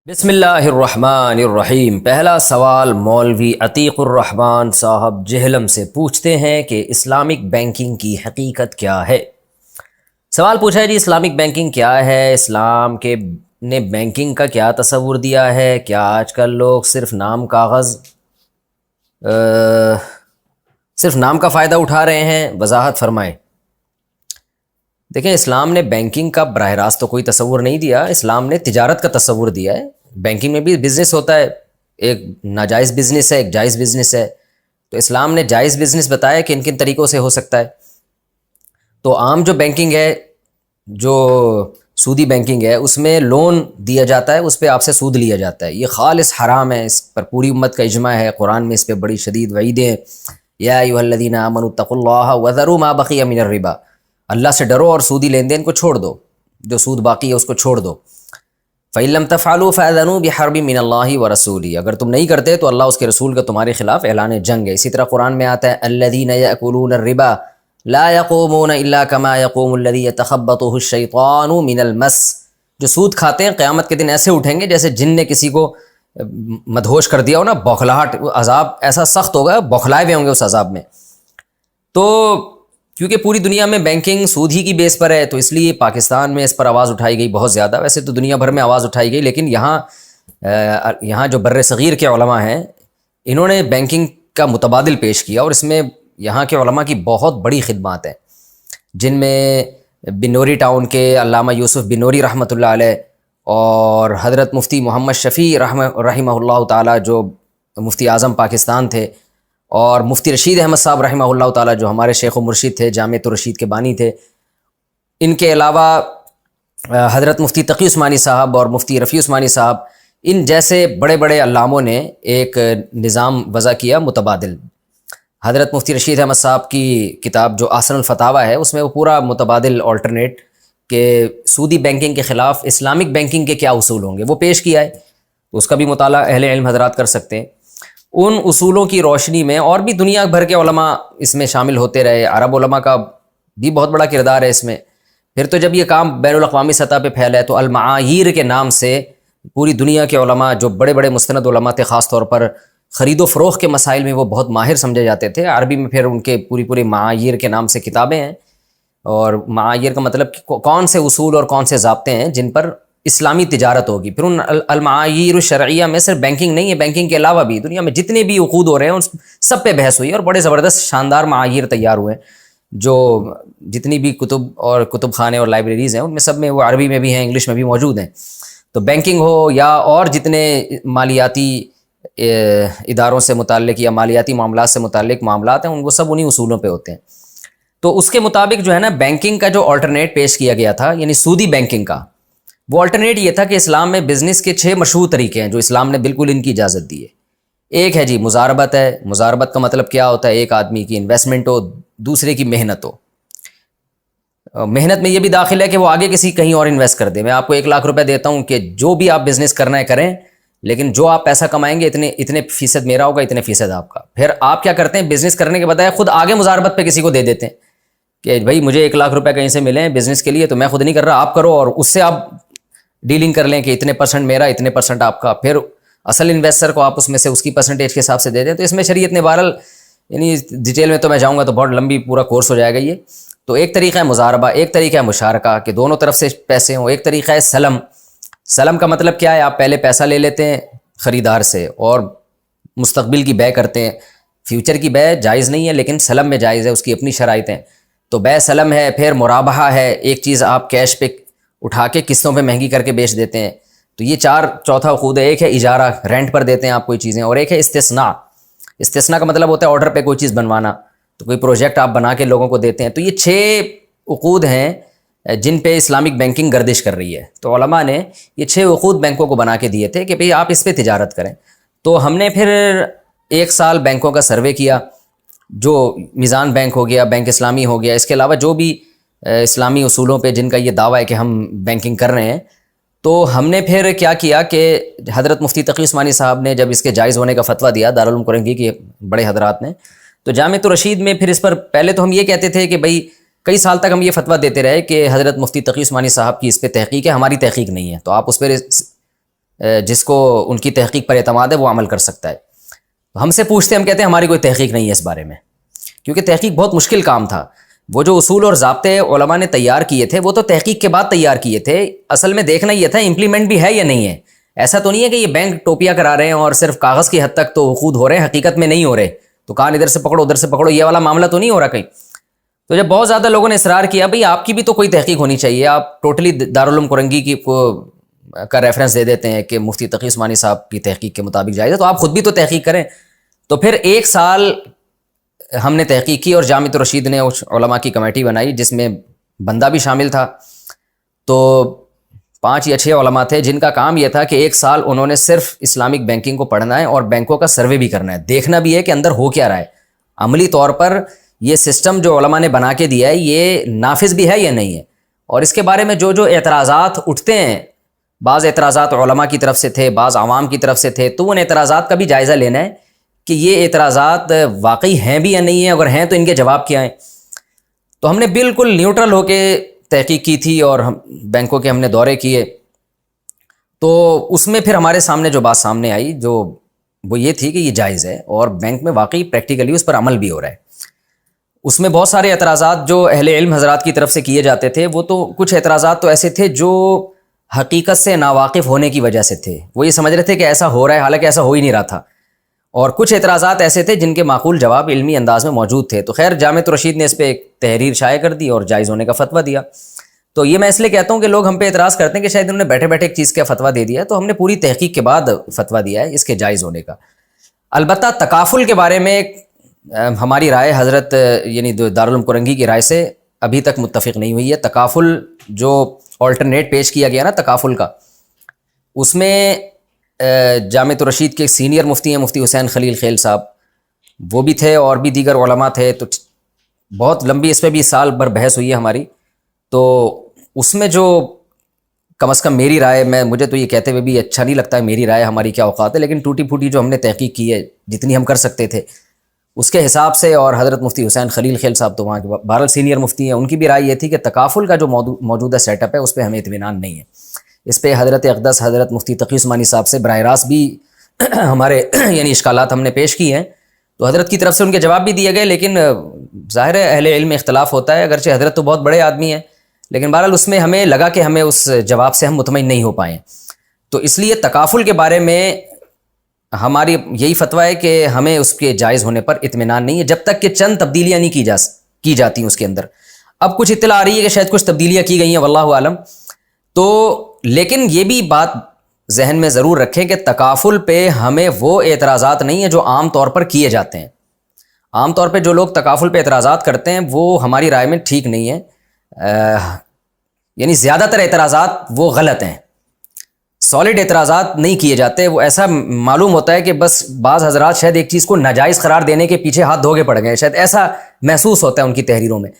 بسم اللہ الرحمن الرحیم۔ پہلا سوال مولوی عتیق الرحمن صاحب جہلم سے پوچھتے ہیں کہ اسلامک بینکنگ کی حقیقت کیا ہے۔ سوال پوچھا ہے جی اسلامک بینکنگ کیا ہے، اسلام کے نے بینکنگ کا کیا تصور دیا ہے، کیا آج کل لوگ صرف نام کا فائدہ اٹھا رہے ہیں، وضاحت فرمائیں۔ دیکھیں اسلام نے بینکنگ کا براہ راست تو کوئی تصور نہیں دیا، اسلام نے تجارت کا تصور دیا ہے۔ بینکنگ میں بھی بزنس ہوتا ہے، ایک ناجائز بزنس ہے، ایک جائز بزنس ہے، تو اسلام نے جائز بزنس بتایا کہ کن طریقوں سے ہو سکتا ہے۔ تو عام جو بینکنگ ہے، جو سودی بینکنگ ہے، اس میں لون دیا جاتا ہے، اس پہ آپ سے سود لیا جاتا ہے، یہ خالص حرام ہے، اس پر پوری امت کا اجماع ہے، قرآن میں اس پہ بڑی شدید وعیدیں ہیں۔ یا ایھا الذین آمنوا اتقوا اللہ وذروا ما بقی من الربا، اللہ سے ڈرو اور سودی لین دین کو چھوڑ دو، جو سود باقی ہے اس کو چھوڑ دو۔ فَإِن لَمْ تَفْعَلُوا فَأَذَنُوا بِحَرْبٍ مِّنَ اللَّهِ وَرَسُولِهِ، اگر تم نہیں کرتے تو اللہ اس کے رسول کا تمہارے خلاف اعلان جنگ ہے۔ اسی طرح قرآن میں آتا ہے الَّذِينَ يَأْكُلُونَ الرِّبَا لَا يَقُومُونَ إِلَّا كَمَا يَقُومُ الَّذِي يَتَخَبَّطُهُ الشَّيْطَانُ مِنَ الْمَسِّ، جو سود کھاتے ہیں قیامت کے دن ایسے اٹھیں گے جیسے جن نے کسی کو مدہوش کر دیا ہو نا، بوکھلاہٹ، عذاب ایسا سخت ہوگا، بوکھلائے ہوئے ہوں گے اس عذاب میں۔ تو کیونکہ پوری دنیا میں بینکنگ سود ہی کی بیس پر ہے، تو اس لیے پاکستان میں اس پر آواز اٹھائی گئی بہت زیادہ، ویسے تو دنیا بھر میں آواز اٹھائی گئی، لیکن یہاں جو بر صغیر کے علماء ہیں انہوں نے بینکنگ کا متبادل پیش کیا، اور اس میں یہاں کے علماء کی بہت بڑی خدمات ہیں، جن میں بنوری ٹاؤن کے علامہ یوسف بنوری رحمۃ اللہ علیہ، اور حضرت مفتی محمد شفیع رحمہ اللہ تعالی جو مفتی اعظم پاکستان تھے، اور مفتی رشید احمد صاحب رحمہ اللہ تعالی جو ہمارے شیخ و مرشد تھے، جامعۃ الرشید کے بانی تھے۔ ان کے علاوہ حضرت مفتی تقی عثمانی صاحب اور مفتی رفیع عثمانی صاحب، ان جیسے بڑے بڑے علاموں نے ایک نظام وضع کیا متبادل۔ حضرت مفتی رشید احمد صاحب کی کتاب جو احسن الفتاوی ہے، اس میں وہ پورا متبادل آلٹرنیٹ کہ سودی بینکنگ کے خلاف اسلامک بینکنگ کے کیا اصول ہوں گے وہ پیش کیا ہے، تو اس کا بھی مطالعہ اہل علم حضرات کر سکتے ہیں۔ ان اصولوں کی روشنی میں اور بھی دنیا بھر کے علماء اس میں شامل ہوتے رہے، عرب علماء کا بھی بہت بڑا کردار ہے اس میں۔ پھر تو جب یہ کام بین الاقوامی سطح پہ پھیلا ہے تو المعایر کے نام سے پوری دنیا کے علماء جو بڑے بڑے مستند علماء تھے، خاص طور پر خرید و فروخت کے مسائل میں وہ بہت ماہر سمجھے جاتے تھے، عربی میں پھر ان کے پوری معایر کے نام سے کتابیں ہیں، اور معایر کا مطلب کون سے اصول اور کون سے ضابطے ہیں جن پر اسلامی تجارت ہوگی۔ پھر ان المعایر الشرعیہ میں صرف بینکنگ نہیں ہے، بینکنگ کے علاوہ بھی دنیا میں جتنے بھی عقود ہو رہے ہیں ان سب پہ بحث ہوئی ہے، اور بڑے زبردست شاندار معایر تیار ہوئے ہیں، جو جتنی بھی کتب اور کتب خانے اور لائبریریز ہیں ان میں سب میں وہ عربی میں بھی ہیں، انگلش میں بھی موجود ہیں۔ تو بینکنگ ہو یا اور جتنے مالیاتی اداروں سے متعلق یا مالیاتی معاملات سے متعلق معاملات ہیں، وہ سب انہی اصولوں پہ ہوتے ہیں۔ تو اس کے مطابق جو ہے نا، بینکنگ کا جو آلٹرنیٹ پیش کیا گیا تھا، یعنی سودی بینکنگ کا، وہ آلٹرنیٹ یہ تھا کہ اسلام میں بزنس کے 6 مشروع طریقے ہیں جو اسلام نے بالکل ان کی اجازت دی ہے۔ ایک ہے جی مضاربت ہے۔ مضاربت کا مطلب کیا ہوتا ہے؟ ایک آدمی کی انویسٹمنٹ ہو، دوسرے کی محنت ہو۔ محنت میں یہ بھی داخل ہے کہ وہ آگے کسی کہیں اور انویسٹ کر دے۔ میں آپ کو 1 لاکھ روپے دیتا ہوں کہ جو بھی آپ بزنس کرنا ہے کریں، لیکن جو آپ پیسہ کمائیں گے اتنے فیصد میرا ہوگا، اتنے فیصد آپ کا۔ پھر آپ کیا کرتے ہیں؟ بزنس کرنے کے بجائے خود آگے مضاربت پہ کسی کو دے دیتے ہیں کہ بھائی مجھے 1 لاکھ روپے کہیں سے ملے ہیں بزنس کے لیے، تو میں خود نہیں کر رہا، آپ کرو، اور اس سے آپ ڈیلنگ کر لیں کہ اتنے % میرا، اتنے % آپ کا۔ پھر اصل انویسٹر کو آپ اس میں سے اس کی پرسنٹیج کے حساب سے دے دیں۔ تو اس میں شریعت نے بہرحال، یعنی ڈیٹیل میں تو میں جاؤں گا تو بہت لمبی پورا کورس ہو جائے گا یہ۔ تو ایک طریقہ ہے مضاربہ، ایک طریقہ ہے مشارکہ کہ دونوں طرف سے پیسے ہوں، ایک طریقہ ہے سلم۔ سلم کا مطلب کیا ہے؟ آپ پہلے پیسہ لے لیتے ہیں خریدار سے اور مستقبل کی بے کرتے ہیں۔ فیوچر کی بے جائز نہیں ہے، لیکن سلم میں جائز ہے، اس کی اپنی شرائط ہیں۔ تو بے سلم ہے، پھر مرابحہ ہے، ایک چیز آپ کیش پہ اٹھا کے قسطوں پہ مہنگی کر کے بیچ دیتے ہیں۔ تو یہ چوتھا عقود ہے۔ ایک ہے اجارہ، رینٹ پر دیتے ہیں آپ کوئی چیزیں، اور ایک ہے استثناء۔ استثناء کا مطلب ہوتا ہے آرڈر پہ کوئی چیز بنوانا، تو کوئی پروجیکٹ آپ بنا کے لوگوں کو دیتے ہیں۔ تو یہ 6 عقود ہیں جن پہ اسلامک بینکنگ گردش کر رہی ہے۔ تو علماء نے یہ 6 عقود بینکوں کو بنا کے دیے تھے کہ بھئی آپ اس پہ تجارت کریں۔ تو ہم نے پھر 1 سال بینکوں کا سروے کیا، جو میزان بینک ہو گیا، بینک اسلامی ہو گیا، اس کے علاوہ جو بھی اسلامی اصولوں پہ جن کا یہ دعویٰ ہے کہ ہم بینکنگ کر رہے ہیں۔ تو ہم نے پھر کیا کیا کہ حضرت مفتی تقی عثمانی صاحب نے جب اس کے جائز ہونے کا فتویٰ دیا، دارالعلوم کرنگی کے بڑے حضرات نے، تو جامعۃ الرشید میں پھر اس پر پہلے تو ہم یہ کہتے تھے کہ بھئی کئی سال تک ہم یہ فتویٰ دیتے رہے کہ حضرت مفتی تقی عثمانی صاحب کی اس پہ تحقیق ہے، ہماری تحقیق نہیں ہے، تو آپ اس پہ جس کو ان کی تحقیق پر اعتماد ہے وہ عمل کر سکتا ہے. ہم سے پوچھتے ہیں، ہم کہتے ہیں ہماری کوئی تحقیق نہیں ہے اس بارے میں، کیونکہ تحقیق بہت مشکل کام تھا. وہ جو اصول اور ضابطے علماء نے تیار کیے تھے وہ تو تحقیق کے بعد تیار کیے تھے. اصل میں دیکھنا یہ تھا امپلیمنٹ بھی ہے یا نہیں ہے. ایسا تو نہیں ہے کہ یہ بینک ٹوپیاں کرا رہے ہیں اور صرف کاغذ کی حد تک تو خود ہو رہے ہیں، حقیقت میں نہیں ہو رہے، تو کان ادھر سے پکڑو ادھر سے پکڑو، یہ والا معاملہ تو نہیں ہو رہا کہیں. تو جب بہت زیادہ لوگوں نے اصرار کیا بھئی آپ کی بھی تو کوئی تحقیق ہونی چاہیے، آپ ٹوٹلی دارالعلوم کرنگی کی کا ریفرنس دے دیتے ہیں کہ مفتی تقی عثمانی صاحب کی تحقیق کے مطابق جائز ہے، تو آپ خود بھی تو تحقیق کریں. تو پھر 1 سال ہم نے تحقیق کی اور جامعۃ الرشید نے علماء کی کمیٹی بنائی جس میں بندہ بھی شامل تھا. تو 5 یا 6 علماء تھے جن کا کام یہ تھا کہ 1 سال انہوں نے صرف اسلامک بینکنگ کو پڑھنا ہے اور بینکوں کا سروے بھی کرنا ہے، دیکھنا بھی ہے کہ اندر ہو کیا رہا ہے، عملی طور پر یہ سسٹم جو علماء نے بنا کے دیا ہے یہ نافذ بھی ہے یا نہیں ہے. اور اس کے بارے میں جو اعتراضات اٹھتے ہیں، بعض اعتراضات علماء کی طرف سے تھے، بعض عوام کی طرف سے تھے، تو ان اعتراضات کا بھی جائزہ لینا ہے کہ یہ اعتراضات واقعی ہیں بھی یا نہیں ہیں، اگر ہیں تو ان کے جواب کیا ہیں. تو ہم نے بالکل نیوٹرل ہو کے تحقیق کی تھی اور بینکوں کے ہم نے دورے کیے. تو اس میں پھر ہمارے سامنے جو بات سامنے آئی جو وہ یہ تھی کہ یہ جائز ہے اور بینک میں واقعی پریکٹیکلی اس پر عمل بھی ہو رہا ہے. اس میں بہت سارے اعتراضات جو اہل علم حضرات کی طرف سے کیے جاتے تھے، وہ تو کچھ اعتراضات تو ایسے تھے جو حقیقت سے ناواقف ہونے کی وجہ سے تھے، وہ یہ سمجھ رہے تھے کہ ایسا ہو رہا ہے حالانکہ ایسا ہو ہی نہیں رہا تھا. اور کچھ اعتراضات ایسے تھے جن کے معقول جواب علمی انداز میں موجود تھے. تو خیر جامعۃ الرشید نے اس پہ ایک تحریر شائع کر دی اور جائز ہونے کا فتویٰ دیا. تو یہ میں اس لیے کہتا ہوں کہ لوگ ہم پہ اعتراض کرتے ہیں کہ شاید انہوں نے بیٹھے بیٹھے ایک چیز کا فتویٰ دے دیا، تو ہم نے پوری تحقیق کے بعد فتویٰ دیا ہے اس کے جائز ہونے کا. البتہ تکافل کے بارے میں ہماری رائے حضرت یعنی دارالعلوم کرنگی کی رائے سے ابھی تک متفق نہیں ہوئی ہے. تکافل جو آلٹرنیٹ پیش کیا گیا نا تکافل کا، اس میں جامعۃ الرشید کے سینئر مفتی ہیں مفتی حسین خلیل خیل صاحب، وہ بھی تھے اور بھی دیگر علماء تھے. تو بہت لمبی اس پہ بھی سال بھر بحث ہوئی ہے ہماری. تو اس میں جو کم از کم میری رائے، مجھے تو یہ کہتے ہوئے بھی اچھا نہیں لگتا ہے میری رائے ہماری کیا اوقات ہے، لیکن ٹوٹی پھوٹی جو ہم نے تحقیق کی ہے جتنی ہم کر سکتے تھے اس کے حساب سے، اور حضرت مفتی حسین خلیل خیل صاحب تو وہاں کے بہرحال سینئر مفتی ہیں، ان کی بھی رائے یہ تھی کہ تکافل کا جو موجودہ سیٹ اپ ہے اس پہ ہمیں اطمینان نہیں ہے. اس پہ حضرت اقدس حضرت مفتی تقی عثمانی صاحب سے براہ راست بھی ہمارے یعنی اشکالات ہم نے پیش کی ہیں، تو حضرت کی طرف سے ان کے جواب بھی دیے گئے. لیکن ظاہر ہے اہل علم میں اختلاف ہوتا ہے، اگرچہ حضرت تو بہت بڑے آدمی ہیں لیکن بہرحال اس میں ہمیں لگا کہ ہمیں اس جواب سے ہم مطمئن نہیں ہو پائے. تو اس لیے تکافل کے بارے میں ہماری یہی فتویٰ ہے کہ ہمیں اس کے جائز ہونے پر اطمینان نہیں ہے جب تک کہ چند تبدیلیاں نہیں کی جاتی ہیں اس کے اندر. اب کچھ اطلاع آ رہی ہے کہ شاید کچھ تبدیلیاں کی گئی ہیں واللہ عالم. تو لیکن یہ بھی بات ذہن میں ضرور رکھیں کہ تکافل پہ ہمیں وہ اعتراضات نہیں ہیں جو عام طور پر کیے جاتے ہیں. عام طور پہ جو لوگ تکافل پہ اعتراضات کرتے ہیں وہ ہماری رائے میں ٹھیک نہیں ہے، یعنی زیادہ تر اعتراضات وہ غلط ہیں، سالڈ اعتراضات نہیں کیے جاتے. وہ ایسا معلوم ہوتا ہے کہ بس بعض حضرات شاید ایک چیز کو ناجائز قرار دینے کے پیچھے ہاتھ دھو کے پڑ گئے، شاید ایسا محسوس ہوتا ہے ان کی تحریروں میں.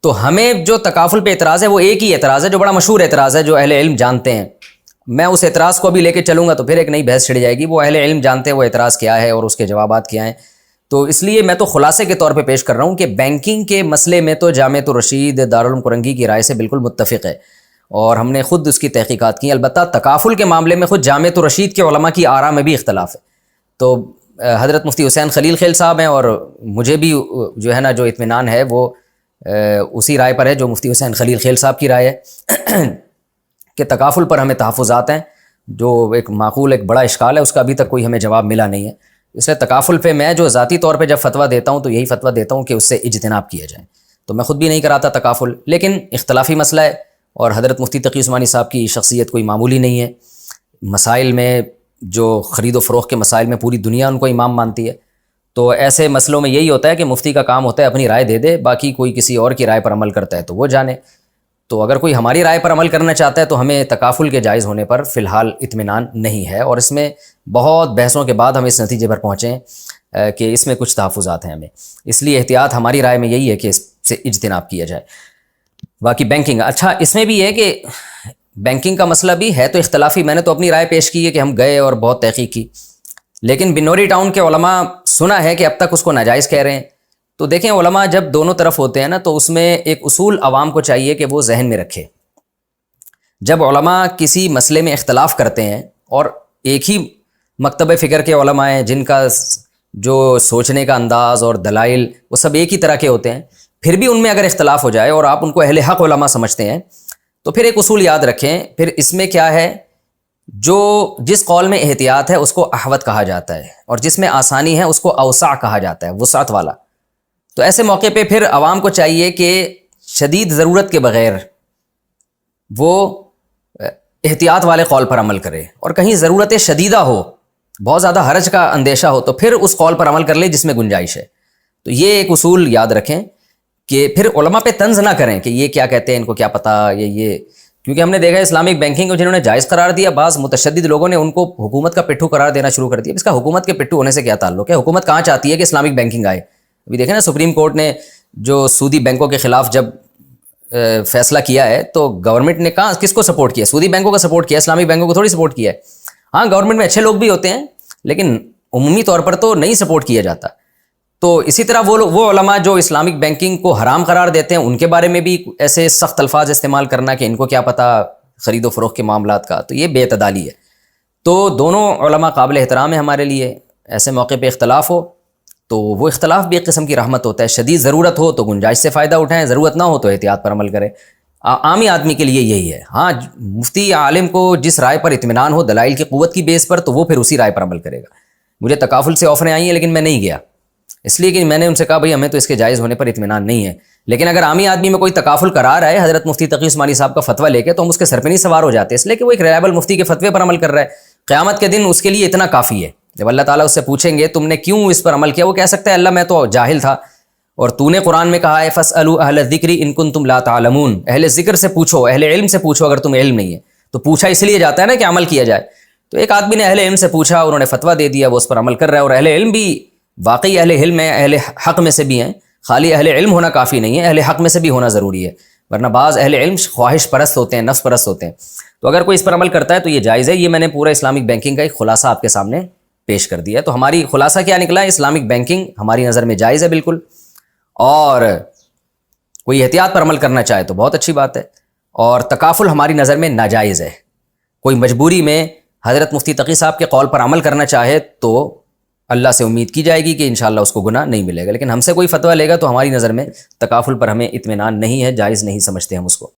تو ہمیں جو تکافل پہ اعتراض ہے وہ ایک ہی اعتراض ہے جو بڑا مشہور اعتراض ہے جو اہل علم جانتے ہیں. میں اس اعتراض کو بھی لے کے چلوں گا تو پھر ایک نئی بحث چھڑ جائے گی. وہ اہل علم جانتے ہیں وہ اعتراض کیا ہے اور اس کے جوابات کیا ہیں. تو اس لیے میں تو خلاصے کے طور پہ پیش کر رہا ہوں کہ بینکنگ کے مسئلے میں تو جامعۃ الرشید دارالعلوم کرنگی کی رائے سے بالکل متفق ہے اور ہم نے خود اس کی تحقیقات کی. البتہ تکافل کے معاملے میں خود جامعۃ الرشید کے علماء کی آراء میں بھی اختلاف ہے. تو حضرت مفتی حسین خلیل خیل صاحب ہیں اور مجھے بھی جو ہے نا جو اطمینان ہے وہ اسی رائے پر ہے جو مفتی حسین خلیل خیل صاحب کی رائے ہے کہ تکافل پر ہمیں تحفظات ہیں. جو ایک معقول ایک بڑا اشکال ہے اس کا ابھی تک کوئی ہمیں جواب ملا نہیں ہے. اس لیے تکافل پہ میں جو ذاتی طور پہ جب فتویٰ دیتا ہوں تو یہی فتویٰ دیتا ہوں کہ اس سے اجتناب کیا جائے. تو میں خود بھی نہیں کراتا تکافل، لیکن اختلافی مسئلہ ہے اور حضرت مفتی تقی عثمانی صاحب کی شخصیت کوئی معمولی نہیں ہے. مسائل میں جو خرید و فروخت کے مسائل میں پوری دنیا ان کو امام مانتی ہے. تو ایسے مسئلوں میں یہی ہوتا ہے کہ مفتی کا کام ہوتا ہے اپنی رائے دے دے، باقی کوئی کسی اور کی رائے پر عمل کرتا ہے تو وہ جانے. تو اگر کوئی ہماری رائے پر عمل کرنا چاہتا ہے تو ہمیں تکافل کے جائز ہونے پر فی الحال اطمینان نہیں ہے، اور اس میں بہت بحثوں کے بعد ہم اس نتیجے پر پہنچے کہ اس میں کچھ تحفظات ہیں ہمیں. اس لیے احتیاط ہماری رائے میں یہی ہے کہ اس سے اجتناب کیا جائے. باقی بینکنگ، اچھا اس میں بھی ہے کہ بینکنگ کا مسئلہ بھی ہے تو اختلافی. میں نے تو اپنی رائے پیش کی ہے کہ ہم گئے اور بہت تحقیق کی، لیکن بنوری ٹاؤن کے علماء سنا ہے کہ اب تک اس کو ناجائز کہہ رہے ہیں. تو دیکھیں علماء جب دونوں طرف ہوتے ہیں نا تو اس میں ایک اصول عوام کو چاہیے کہ وہ ذہن میں رکھے. جب علماء کسی مسئلے میں اختلاف کرتے ہیں اور ایک ہی مکتب فکر کے علماء ہیں جن کا جو سوچنے کا انداز اور دلائل وہ سب ایک ہی طرح کے ہوتے ہیں، پھر بھی ان میں اگر اختلاف ہو جائے اور آپ ان کو اہل حق علماء سمجھتے ہیں تو پھر ایک اصول یاد رکھیں، پھر اس میں کیا ہے، جو جس قول میں احتیاط ہے اس کو احوط کہا جاتا ہے، اور جس میں آسانی ہے اس کو اوسع کہا جاتا ہے، وسعت والا۔ تو ایسے موقع پہ پھر عوام کو چاہیے کہ شدید ضرورت کے بغیر وہ احتیاط والے قول پر عمل کرے، اور کہیں ضرورت شدیدہ ہو، بہت زیادہ حرج کا اندیشہ ہو، تو پھر اس قول پر عمل کر لے جس میں گنجائش ہے۔ تو یہ ایک اصول یاد رکھیں کہ پھر علماء پہ طنز نہ کریں کہ یہ کیا کہتے ہیں، ان کو کیا پتہ، یہ کیونکہ ہم نے دیکھا ہے اسلامک بینکنگ کو جنہوں نے جائز قرار دیا، بعض متشدد لوگوں نے ان کو حکومت کا پٹھو قرار دینا شروع کر دیا۔ اس کا حکومت کے پٹھو ہونے سے کیا تعلق ہے؟ حکومت کہاں چاہتی ہے کہ اسلامک بینکنگ آئے؟ ابھی دیکھیں نا، سپریم کورٹ نے جو سودی بینکوں کے خلاف جب فیصلہ کیا ہے تو گورنمنٹ نے کہاں کس کو سپورٹ کیا؟ سودی بینکوں کا سپورٹ کیا، اسلامک بینکوں کو تھوڑی سپورٹ کیا ہے۔ ہاں، گورنمنٹ میں اچھے لوگ بھی ہوتے ہیں لیکن عمومی طور پر تو نہیں سپورٹ کیا جاتا۔ تو اسی طرح وہ علماء جو اسلامک بینکنگ کو حرام قرار دیتے ہیں ان کے بارے میں بھی ایسے سخت الفاظ استعمال کرنا کہ ان کو کیا پتہ خرید و فروخت کے معاملات کا، تو یہ بے اعتدالی ہے۔ تو دونوں علماء قابل احترام ہیں ہمارے لیے۔ ایسے موقع پہ اختلاف ہو تو وہ اختلاف بھی ایک قسم کی رحمت ہوتا ہے۔ شدید ضرورت ہو تو گنجائش سے فائدہ اٹھائیں، ضرورت نہ ہو تو احتیاط پر عمل کریں۔ عامی آدمی کے لیے یہی ہے۔ ہاں، مفتی عالم کو جس رائے پر اطمینان ہو دلائل کی قوت کی بیس پر، تو وہ پھر اسی رائے پر عمل کرے گا۔ مجھے تکافل سے آفریں آئی ہیں لیکن میں نہیں گیا، اس لیے کہ میں نے ان سے کہا بھئی ہمیں تو اس کے جائز ہونے پر اطمینان نہیں ہے۔ لیکن اگر عامی آدمی میں کوئی تکافل کرا رہا ہے حضرت مفتی تقی عثمانی صاحب کا فتویٰ لے کے، تو ہم اس کے سر پہ نہیں سوار ہو جاتے، اس لیے کہ وہ ایک ریلائبل مفتی کے فتوے پر عمل کر رہا ہے۔ قیامت کے دن اس کے لیے اتنا کافی ہے، جب اللہ تعالیٰ اس سے پوچھیں گے تم نے کیوں اس پر عمل کیا، وہ کہہ سکتا ہے اللہ میں تو جاہل تھا، اور تو نے قرآن میں کہا ہے فَاسْأَلُوا أَهْلَ الذِّكْرِ إِن كُنتُمْ لَا تَعْلَمُونَ، اہل ذکر سے پوچھو، اہل علم سے پوچھو اگر تم علم نہیں ہے۔ تو پوچھا اس لیے جاتا ہے نا کہ عمل کیا جائے۔ تو ایک آدمی نے اہل علم سے پوچھا، انہوں نے فتویٰ دے دیا، وہ اس پر عمل کر رہا ہے، اور اہل علم بھی واقعی اہل علم ہے، اہل حق میں سے بھی ہیں، خالی اہل علم ہونا کافی نہیں ہے، اہل حق میں سے بھی ہونا ضروری ہے، ورنہ بعض اہل علم خواہش پرست ہوتے ہیں، نفس پرست ہوتے ہیں۔ تو اگر کوئی اس پر عمل کرتا ہے تو یہ جائز ہے۔ یہ میں نے پورا اسلامک بینکنگ کا ایک خلاصہ آپ کے سامنے پیش کر دیا ہے۔ تو ہماری خلاصہ کیا نکلا ہے؟ اسلامک بینکنگ ہماری نظر میں جائز ہے بالکل، اور کوئی احتیاط پر عمل کرنا چاہے تو بہت اچھی بات ہے، اور تکافل ہماری نظر میں ناجائز ہے۔ کوئی مجبوری میں حضرت مفتی تقی صاحب کے قول پر عمل کرنا چاہے تو اللہ سے امید کی جائے گی کہ انشاءاللہ اس کو گناہ نہیں ملے گا، لیکن ہم سے کوئی فتویٰ لے گا تو ہماری نظر میں تکافل پر ہمیں اطمینان نہیں ہے، جائز نہیں سمجھتے ہم اس کو۔